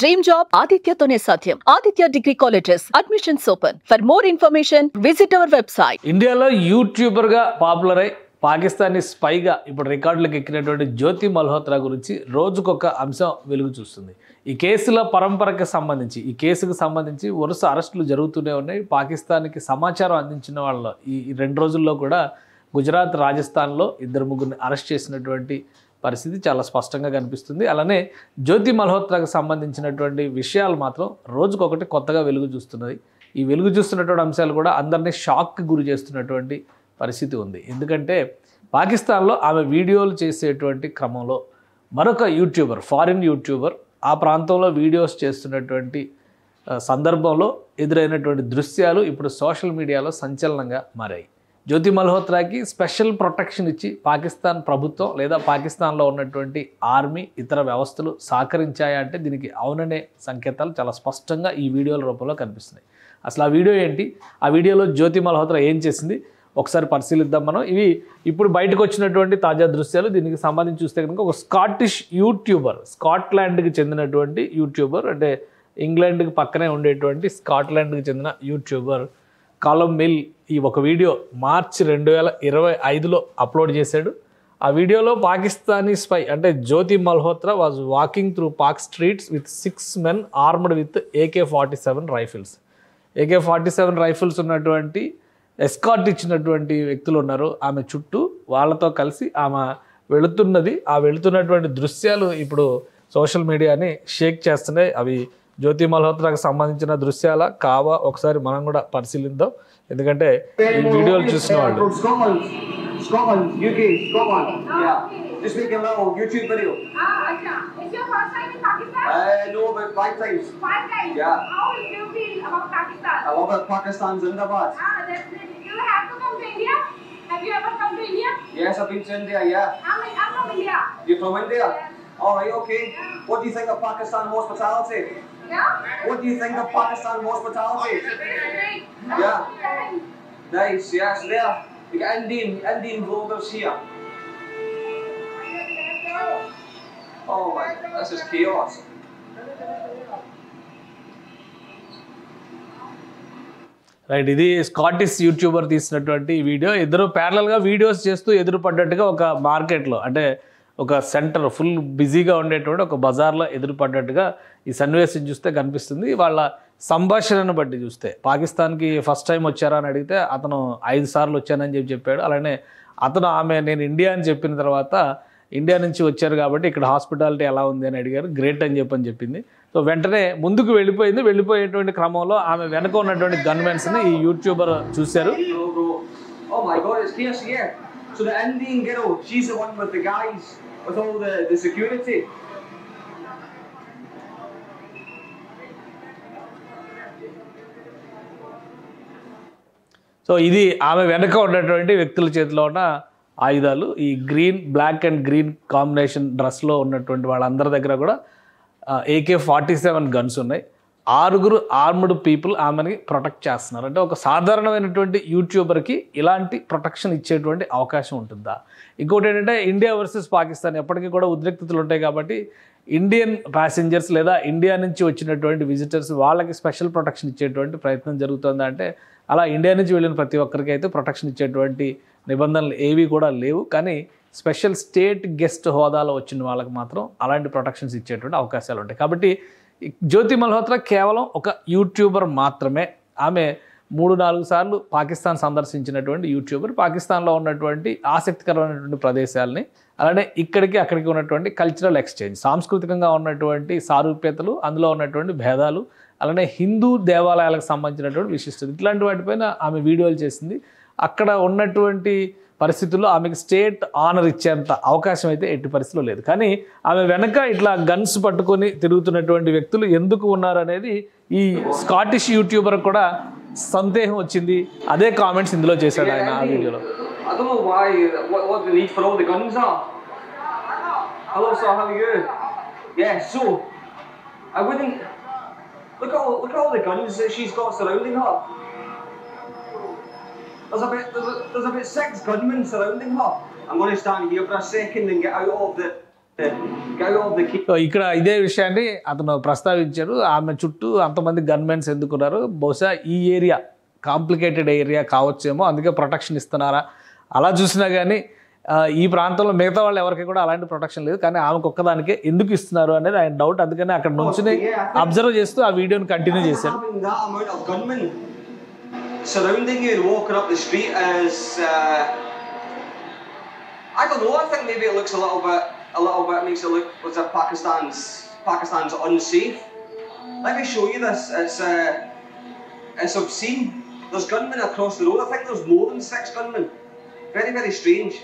dream job ఆదిత్యతోనే సాధ్యం. Aditya degree colleges admissions open. For more information visit our website. ఇండియాలో YouTuber గా popular అయి పాకిస్తానీ స్పైగా ఇప్పుడు రికార్డులకు ఎక్కినటువంటి జ్యోతి మల్హోత్రా గురించి రోజుకొక అంశం వెలుగు చూస్తుంది. ఈ కేసుల పరంపరకి సంబంధించి ఈ కేసుకు సంబంధించి వరుస అరెస్టులు జరుగుతూనే ఉన్నాయి. పాకిస్తాన్కి సమాచారం అందించిన వాళ్ళ ఈ 2 రోజుల్లో కూడా గుజరాత్, రాజస్థాన్లో 2-3 అరెస్ట్ చేసినటువంటి పరిస్థితి చాలా స్పష్టంగా కనిపిస్తుంది. అలానే జ్యోతి మల్హోత్రాకు సంబంధించినటువంటి విషయాలు మాత్రం రోజుకొకటి కొత్తగా వెలుగు చూస్తున్నది. ఈ వెలుగు చూస్తున్నటువంటి అంశాలు కూడా అందరినీ షాక్కి గురి చేస్తున్నటువంటి పరిస్థితి ఉంది. ఎందుకంటే పాకిస్తాన్లో ఆమె వీడియోలు చేసేటువంటి క్రమంలో మరొక యూట్యూబర్, ఫారిన్ యూట్యూబర్ ఆ ప్రాంతంలో వీడియోస్ చేస్తున్నటువంటి సందర్భంలో ఎదురైనటువంటి దృశ్యాలు ఇప్పుడు సోషల్ మీడియాలో సంచలనంగా మారాయి. జ్యోతి మల్హోత్రాకి స్పెషల్ ప్రొటెక్షన్ ఇచ్చి పాకిస్తాన్ ప్రభుత్వం లేదా పాకిస్తాన్లో ఉన్నటువంటి ఆర్మీ ఇతర వ్యవస్థలు సహకరించాయా అంటే దీనికి అవుననే సంకేతాలు చాలా స్పష్టంగా ఈ వీడియోల రూపంలో కనిపిస్తున్నాయి. అసలు ఆ వీడియో ఏంటి, ఆ వీడియోలో జ్యోతి మల్హోత్రా ఏం చేసింది ఒకసారి పరిశీలిద్దాం మనం. ఇవి ఇప్పుడు బయటకు వచ్చినటువంటి తాజా దృశ్యాలు. దీనికి సంబంధించి చూస్తే కనుక ఒక స్కాటిష్ యూట్యూబర్, స్కాట్లాండ్కి చెందినటువంటి యూట్యూబర్, అంటే ఇంగ్లాండ్కి పక్కనే ఉండేటువంటి స్కాట్లాండ్కి చెందిన యూట్యూబర్ కాలమ్ మిల్ ఈ ఒక వీడియో మార్చి 2025లో అప్లోడ్ చేశాడు. ఆ వీడియోలో పాకిస్తానీ స్పై అంటే Jyoti Malhotra was walking through Pak streets with 6 men armed with AK-47 rifles. AK-47 rifles ఉన్నటువంటి ఎస్కార్ట్ ఇచ్చినటువంటి వ్యక్తులు ఉన్నారు ఆమె చుట్టూ. వాళ్ళతో కలిసి ఆమె వెళుతున్నది, ఆ వెళుతున్నటువంటి దృశ్యాలు ఇప్పుడు సోషల్ మీడియాని షేక్ చేస్తున్నాయి. అవి జ్యోతి మల్హోత్రాకు సంబంధించిన దృశ్యాల కావా ఒకసారి మనం కూడా పరిశీలిద్దాం. ఎందుకంటే ఈ వీడియోలు చూసిన వాళ్ళు Scotland, UK, Scotland. Yeah. Just making a little YouTube video. Acha. Is your first time in Pakistan? No, about 5 times. 5 times? Yeah. How do you feel about Pakistan? I love it. Pakistan's Zindabad. Definitely. You have to come to India? Have you ever come to India? Yes, I've been to India, yeah. I'm from India. You're from India? Yes. Alright, okay. What do you think of Pakistan hospitality? Yeah? What do you think of Pakistan hospitality? Great. Yeah. Nice, yes, there. We got Indian vloggers here. Oh my, this is chaos. Right, ఇది Scottish YouTuber తీసినటువంటి video. ఇద్దరు ప్యారలల్గా videos చేస్తూ ఎదురుపడ్డట్టుగా ఒక మార్కెట్లో, అంటే ఒక centre full బిజీగా ఉండేటువంటి ఒక బజార్లో ఎదురుపడ్డట్టుగా ఈ సన్నివేశం చూస్తే కనిపిస్తుంది. వాళ్ళ సంభాషణను బట్టి చూస్తే పాకిస్తాన్కి ఫస్ట్ టైం వచ్చారా అని అడిగితే అతను 5 సార్లు వచ్చానని చెప్పాడు. అలానే అతను ఆమె నేను ఇండియా అని చెప్పిన తర్వాత ఇండియా నుంచి వచ్చారు కాబట్టి ఇక్కడ హాస్పిటాలిటీ ఎలా ఉంది అని అడిగారు. గ్రేట్ అని చెప్పింది. సో వెంటనే ముందుకు వెళ్ళిపోయింది. వెళ్ళిపోయేటువంటి క్రమంలో ఆమె వెనక ఉన్నటువంటి గన్మెన్స్ని ఈ యూట్యూబర్ చూశారు. Oh my god, it's chaos here. So the Indian girl, she's the one with the guys, with all the security. So ఇది ఆమె వెనక ఉన్నటువంటి వ్యక్తుల చేతిలో ఉన్న ఆయుధాలు. ఈ బ్లాక్ అండ్ గ్రీన్ కాంబినేషన్ డ్రెస్లో ఉన్నటువంటి వాళ్ళందరి దగ్గర కూడా AK-47 గన్స్ ఉన్నాయి. 6 ఆర్మ్డ్ పీపుల్ ఆమెని ప్రొటెక్ట్ చేస్తున్నారు. అంటే ఒక సాధారణమైనటువంటి యూట్యూబర్కి ఇలాంటి ప్రొటెక్షన్ ఇచ్చేటువంటి అవకాశం ఉంటుందా? ఇంకోటి ఏంటంటే ఇండియా వర్సెస్ పాకిస్తాన్ ఎప్పటికీ కూడా ఉద్రిక్తతలు ఉంటాయి కాబట్టి ఇండియన్ ప్యాసింజర్స్ లేదా ఇండియా నుంచి వచ్చినటువంటి విజిటర్స్ వాళ్ళకి స్పెషల్ ప్రొటెక్షన్ ఇచ్చేటువంటి ప్రయత్నం జరుగుతుందా అంటే అలా ఇండియా నుంచి వెళ్ళిన ప్రతి ఒక్కరికి అయితే ప్రొటెక్షన్ ఇచ్చేటువంటి నిబంధనలు ఏవి కూడా లేవు. కానీ స్పెషల్ స్టేట్ గెస్ట్ హోదాలో వచ్చిన వాళ్ళకి మాత్రం అలాంటి ప్రొటెక్షన్స్ ఇచ్చేటువంటి అవకాశాలు ఉంటాయి. కాబట్టి జ్యోతి మల్హోత్రా కేవలం ఒక యూట్యూబర్ మాత్రమే. ఆమె 3-4 సార్లు పాకిస్తాన్ సందర్శించినటువంటి యూట్యూబర్. పాకిస్తాన్లో ఉన్నటువంటి ఆసక్తికరమైనటువంటి ప్రదేశాలని, అలానే ఇక్కడికి అక్కడికి ఉన్నటువంటి కల్చరల్ ఎక్స్చేంజ్, సాంస్కృతికంగా ఉన్నటువంటి సారూప్యతలు, అందులో ఉన్నటువంటి భేదాలు, అలానే హిందూ దేవాలయాలకు సంబంధించినటువంటి విశిష్టత, ఇట్లాంటి వాటిపైన ఆమె వీడియోలు చేసింది. అక్కడ ఉన్నటువంటి పరిస్థితుల్లో ఆమెకు స్టేట్ ఆనర్ ఇచ్చేంత అవకాశం అయితే ఎట్టి పరిస్థితుల్లో లేదు. కానీ ఆమె వెనక ఇట్లా గన్స్ పట్టుకొని తిరుగుతున్నటువంటి వ్యక్తులు ఎందుకు ఉన్నారనేది ఈ స్కాటిష్ యూట్యూబర్ కూడా సందేహం వచ్చింది. అదే కామెంట్స్ ఇందులో చేశాడు ఆయన ఆ వీడియోలో. I don't know why, what the need for all the guns are. Hello sir, how are you? Yeah, so I wouldn't look at all the guns that she's got surrounding her. There's about 6 gunmen surrounding her. I'm going to stand here for a second and get out of the get out of the cage. So ఇక్కడ ఇదే విషయాన్ని అతను ప్రస్తావించారు. ఆమె చుట్టూ అంతమంది gunmen ఎందుకున్నారు, బహుశా ఈ ఏరియా కాంప్లికేటెడ్ ఏరియా కావచ్చేమో, అందుకే ప్రొటెక్షన్ ఇస్తున్నారా. అలా చూసినా కానీ ఈ ప్రాంతంలో మిగతా వాళ్ళు ఎవరికి కూడా అలాంటి ప్రొటెక్షన్ లేదు, కానీ ఆమెకు ఒక్కదానికే ఎందుకు ఇస్తున్నారు అనేది ఆయన డౌట్. అందుకని అక్కడ నుంచి అబ్జర్వ్ చేస్తూ ఆ వీడియోని కంటిన్యూ చేశారు. Surrounding you and walking up the street is, I don't know. I think maybe it looks a little bit makes it look as if Pakistan's unsafe. Let me show you this. It's obscene. There's gunmen across the road. I think there's more than 6 gunmen. Very, very strange.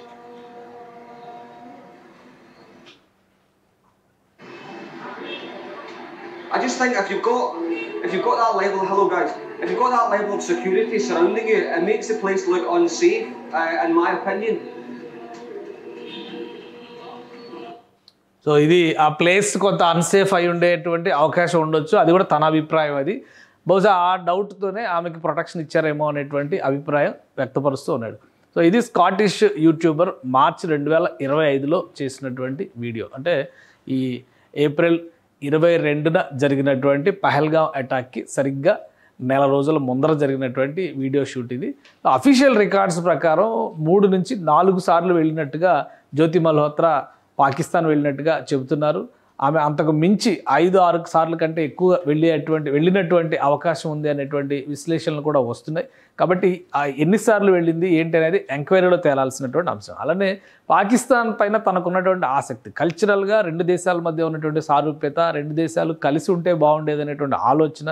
I just think if you've got that level, hello guys, if you've got that level of security surrounding you, it makes the place look unsafe, in my opinion. So ఇది ఆ place కొంత unsafe అయి ఉండేటువంటి అవకాశం ఉండొచ్చు, అది కూడా తన అభిప్రాయం. అది బహుశా ఆ డౌట్తోనే ఆమెకి ప్రొటెక్షన్ ఇచ్చారేమో అనేటువంటి అభిప్రాయం వ్యక్తపరుస్తూ ఉన్నాడు. సో ఇది స్కాటిష్ యూట్యూబర్ మార్చి 2025లో చేసినటువంటి వీడియో. అంటే ఈ ఏప్రిల్ 22న జరిగినటువంటి పహల్గామ్ అటాక్కి సరిగ్గా నెల రోజుల ముందర జరిగినటువంటి వీడియో షూట్ ఇది. అఫీషియల్ రికార్డ్స్ ప్రకారం 3 నుంచి 4 సార్లు వెళ్ళినట్టుగా జ్యోతి మల్హోత్రా పాకిస్తాన్ వెళ్ళినట్టుగా చెబుతున్నారు. ఆమె అంతకు మించి 5-6 సార్ల కంటే ఎక్కువ వెళ్ళినటువంటి అవకాశం ఉంది అనేటువంటి విశ్లేషణలు కూడా వస్తున్నాయి. కాబట్టి ఎన్నిసార్లు వెళ్ళింది ఏంటి అనేది ఎంక్వైరీలో తేలాల్సినటువంటి అంశం. అలానే పాకిస్తాన్ పైన తనకున్నటువంటి ఆసక్తి, కల్చరల్గా 2 దేశాల మధ్య ఉన్నటువంటి సారూప్యత, 2 దేశాలు కలిసి ఉంటే బాగుండేది అనేటువంటి ఆలోచన,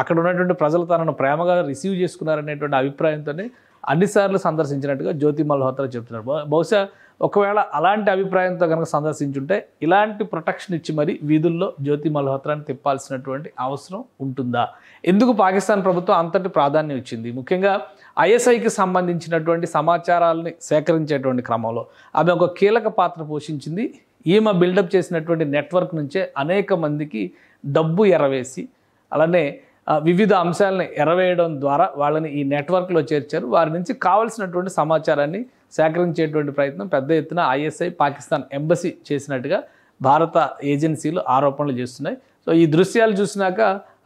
అక్కడ ఉన్నటువంటి ప్రజలు తనను ప్రేమగా రిసీవ్ చేసుకున్నారనేటువంటి అభిప్రాయంతోనే అన్నిసార్లు సందర్శించినట్టుగా జ్యోతి మల్హోత్రా చెప్తున్నారు. బహుశా ఒకవేళ అలాంటి అభిప్రాయంతో కనుక సందర్శించుంటే ఇలాంటి ప్రొటెక్షన్ ఇచ్చి మరి వీధుల్లో జ్యోతి మల్హోత్రాని తిప్పాల్సినటువంటి అవసరం ఉంటుందా? ఎందుకు పాకిస్తాన్ ప్రభుత్వం అంతటి ప్రాధాన్యం ఇచ్చింది? ముఖ్యంగా ఐఎస్ఐకి సంబంధించినటువంటి సమాచారాలని సేకరించేటువంటి క్రమంలో ఆమె ఒక కీలక పాత్ర పోషించింది. ఈమె బిల్డప్ చేసినటువంటి నెట్వర్క్ నుంచే అనేక మందికి డబ్బు ఎరవేసి, అలానే వివిధ అంశాలను ఎరవేయడం ద్వారా వాళ్ళని ఈ నెట్వర్క్లో చేర్చారు. వారి నుంచి కావాల్సినటువంటి సమాచారాన్ని సేకరించేటువంటి ప్రయత్నం పెద్ద ఎత్తున ఐఎస్ఐ పాకిస్తాన్ ఎంబసీ చేసినట్టుగా భారత ఏజెన్సీలు ఆరోపణలు చేస్తున్నాయి. సో ఈ దృశ్యాలు చూసినాక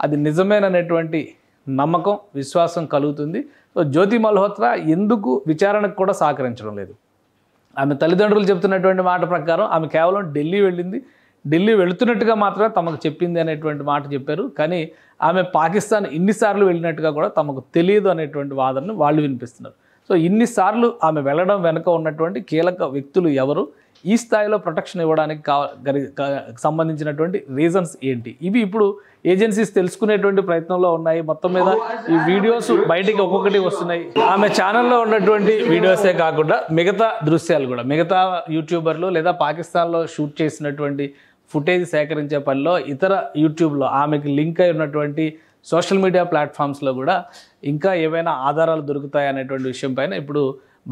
అది నిజమేననేటువంటి నమ్మకం, విశ్వాసం కలుగుతుంది. సో జ్యోతి మల్హోత్రా ఎందుకు విచారణకు కూడా సహకరించడం లేదు? ఆమె తల్లిదండ్రులు చెప్తున్నటువంటి మాట ప్రకారం ఆమె కేవలం ఢిల్లీ వెళ్ళింది, ఢిల్లీ వెళుతున్నట్టుగా మాత్రమే తమకు చెప్పింది అనేటువంటి మాట చెప్పారు. కానీ ఆమె పాకిస్తాన్ ఇన్నిసార్లు వెళ్ళినట్టుగా కూడా తమకు తెలియదు అనేటువంటి వాదనను వాళ్ళు వినిపిస్తున్నారు. సో ఇన్నిసార్లు ఆమె వెళ్ళడం వెనుక ఉన్నటువంటి కీలక వ్యక్తులు ఎవరు, ఈ స్థాయిలో ప్రొటెక్షన్ ఇవ్వడానికి సంబంధించినటువంటి రీజన్స్ ఏంటి, ఇవి ఇప్పుడు ఏజెన్సీస్ తెలుసుకునేటువంటి ప్రయత్నంలో ఉన్నాయి. మొత్తం మీద ఈ వీడియోస్ బయటికి ఒక్కొక్కటి వస్తున్నాయి. ఆమె ఛానల్లో ఉన్నటువంటి వీడియోసే కాకుండా మిగతా దృశ్యాలు కూడా మిగతా యూట్యూబర్లు లేదా పాకిస్తాన్లో షూట్ చేసినటువంటి ఫుటేజ్ సేకరించే పనిలో ఇతర యూట్యూబ్లో ఆమెకి లింక్ అయి ఉన్నటువంటి సోషల్ మీడియా ప్లాట్ఫామ్స్లో కూడా ఇంకా ఏవైనా ఆధారాలు దొరుకుతాయనేటువంటి విషయం పైన ఇప్పుడు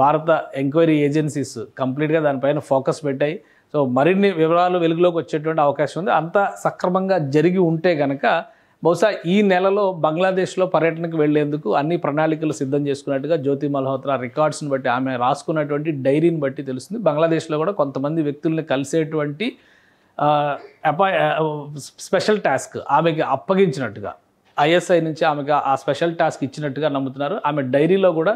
భారత ఎంక్వైరీ ఏజెన్సీస్ కంప్లీట్గా దానిపైన ఫోకస్ పెట్టాయి. సో మరిన్ని వివరాలు వెలుగులోకి వచ్చేటువంటి అవకాశం ఉంది. అంత సక్రమంగా జరిగి ఉంటే కనుక బహుశా ఈ నెలలో బంగ్లాదేశ్లో పర్యటనకు వెళ్లేందుకు అన్ని ప్రణాళికలు సిద్ధం చేసుకున్నట్టుగా జ్యోతి మల్హోత్రా రికార్డ్స్ని బట్టి, ఆమె రాసుకున్నటువంటి డైరీని బట్టి తెలుస్తుంది. బంగ్లాదేశ్లో కూడా కొంతమంది వ్యక్తుల్ని కలిసేటువంటి స్పెషల్ టాస్క్ ఆమెకి అప్పగించినట్టుగా ఐఎస్ఐ నుంచి ఆమెకు ఆ స్పెషల్ టాస్క్ ఇచ్చినట్టుగా నమ్ముతున్నారు. ఆమె డైరీలో కూడా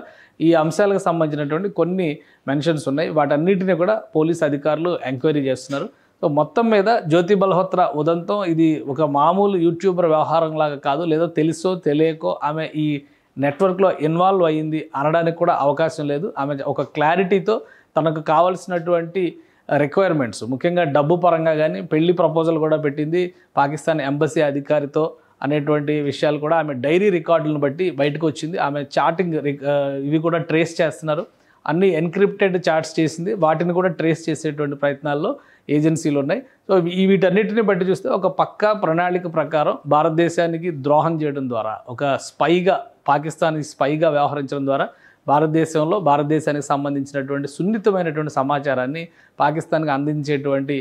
ఈ అంశాలకు సంబంధించినటువంటి కొన్ని మెన్షన్స్ ఉన్నాయి. వాటన్నిటిని కూడా పోలీస్ అధికారులు ఎంక్వైరీ చేస్తున్నారు. సో మొత్తం మీద జ్యోతి మల్హోత్రా ఉదంతం ఇది ఒక మామూలు యూట్యూబర్ వ్యవహారం లాగా కాదు, లేదా తెలుసో తెలియకో ఆమె ఈ నెట్వర్క్లో ఇన్వాల్వ్ అయ్యింది అనడానికి కూడా అవకాశం లేదు. ఆమె ఒక క్లారిటీతో తనకు కావాల్సినటువంటి రిక్వైర్మెంట్స్, ముఖ్యంగా డబ్బు పరంగా కానీ పెళ్లి ప్రపోజల్ కూడా పెట్టింది పాకిస్తాన్ ఎంబసీ అధికారితో అనేటువంటి విషయాలు కూడా ఆమె డైరీ రికార్డులను బట్టి బయటకు వచ్చింది. ఆమె చాటింగ్ ఇవి కూడా ట్రేస్ చేస్తున్నారు. అన్ని ఎన్క్రిప్టెడ్ చాట్స్ చేసింది, వాటిని కూడా ట్రేస్ చేసేటువంటి ప్రయత్నాల్లో ఏజెన్సీలు ఉన్నాయి. సో వీటన్నిటిని బట్టి చూస్తే ఒక పక్కా ప్రణాళిక ప్రకారం భారతదేశానికి ద్రోహం చేయడం ద్వారా, ఒక స్పైగా పాకిస్తాన్కి స్పైగా వ్యవహరించడం ద్వారా భారతదేశానికి సంబంధించినటువంటి సున్నితమైనటువంటి సమాచారాన్ని పాకిస్తాన్కి అందించేటువంటి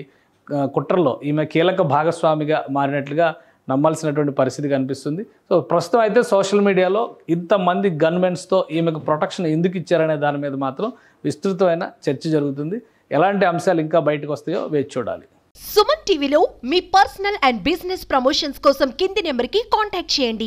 కుట్రలో ఈమె కీలక భాగస్వామిగా మారినట్లుగా నమ్మాల్సినటువంటి పరిస్థితి కనిపిస్తుంది. సో ప్రస్తుతం అయితే సోషల్ మీడియాలో ఇంతమంది గన్మెన్స్తో ఈమెకు ప్రొటెక్షన్ ఎందుకు ఇచ్చారనే దాని మీద మాత్రం విస్తృతమైన చర్చ జరుగుతుంది. ఎలాంటి అంశాలు ఇంకా బయటకు వస్తాయో వేచి చూడాలి. సుమన్ టీవీలో మీ పర్సనల్ అండ్ బిజినెస్ ప్రమోషన్స్ కోసం కింది నెంబర్కి కాంటాక్ట్ చేయండి.